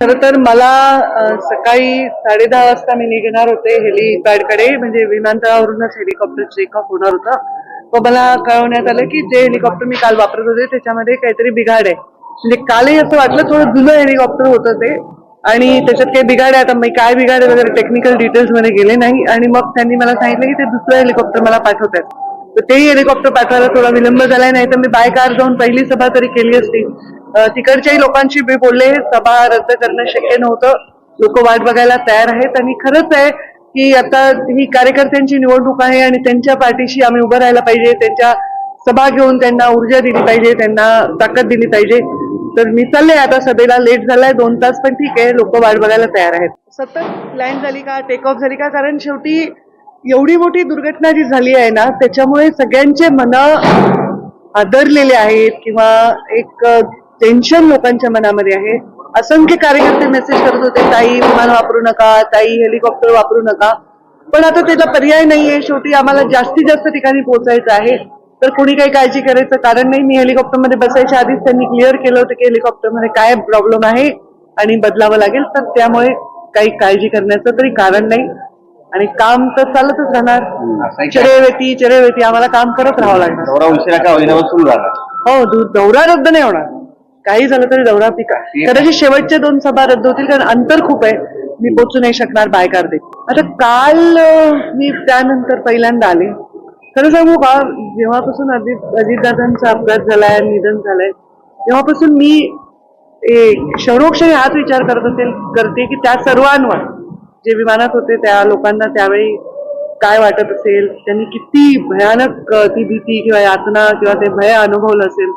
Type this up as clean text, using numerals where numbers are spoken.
खरं तर मला सकाळी 10:30 वाजता मी निघणार होते हेलिपॅडकडे, म्हणजे विमानतळावरूनच हेलिकॉप्टर टेक-ऑफ होणार होतं. तो मला कळवण्यात आलं की जे हेलिकॉप्टर मी काल वापरत होते त्याच्यामध्ये काहीतरी बिघाड आहे. म्हणजे कालही असं वाटलं थोडं जुनं हेलिकॉप्टर होतं ते, आणि त्याच्यात काही बिघाड आहे. आता मी काय बिघाड आहे वगैरे टेक्निकल डिटेल्स मध्ये गेले नाही, आणि मग त्यांनी मला सांगितलं की ते दुसरं हेलिकॉप्टर मला पाठवतात. तर तेही हेलिकॉप्टर पाठवायला थोडा विलंब झालाय, नाही तर मी बाय कार जाऊन पहिली सभा तरी केली असती. तिकडच्याही लोकांशी मी बोलले, सभा रद्द करणं शक्य नव्हतं, लोक वाट बघायला तयार आहेत. आणि खरंच आहे की आता ही कार्यकर्त्यांची निवडणूक आहे आणि त्यांच्या पाठीशी आम्ही उभं राहायला पाहिजे, त्यांच्या सभा घेऊन त्यांना ऊर्जा दिली पाहिजे, त्यांना ताकद दिली पाहिजे. तर मी चालले आता सभेला, लेट झालाय 2 तास, पण ठीक आहे, लोक वाट बघायला तयार आहेत. सतत लँड झाली का, टेक ऑफ झाली का, कारण शेवटी एवढी मोठी दुर्घटना जी झाली आहे ना, त्याच्यामुळे सगळ्यांचे मन हादरलेले आहेत, किंवा एक टेन्शन लोकांच्या मनामध्ये आहे. असंख्य कार्यकर्ते मेसेज करत होते, ताई विमान वापरू नका, ताई हेलिकॉप्टर वापरू नका. पण आता त्याला पर्याय नाहीये, शेवटी आम्हाला जास्तीत जास्त ठिकाणी पोहोचायचं आहे, तर कोणी काही काळजी करायचं कारण नाही. मी हेलिकॉप्टरमध्ये बसायच्या आधीच त्यांनी क्लिअर केलं होतं की हेलिकॉप्टरमध्ये काय प्रॉब्लेम आहे आणि बदलावं लागेल, तर त्यामुळे काही काळजी करण्याचं तरी कारण नाही. आणि काम तर चालतच राहणार, चरेवेती आम्हाला काम करत राहावं लागणार. दौरा उशिरा का होईना सुरू झाला. हो, दौरा रद्द नाही होणार, काही झालं तरी दौरा कदाचित शेवटच्या 2 सभा रद्द होतील, कारण अंतर खूप आहे, मी पोचू नाही शकणार बाय कार देखील. आता काल मी त्यानंतर पहिल्यांदा आले. खरं सांगू का, जेव्हापासून अजितदादांचा अपघात झालाय, निधन झालंय, तेव्हापासून मी क्षणोक्षणी हाच विचार करते की त्या सर्वांवर, जे विमानात होते त्या लोकांना त्यावेळी काय वाटत असेल, त्यांनी किती भयानक ती भीती किंवा यातना किंवा ते भय अनुभवलं असेल.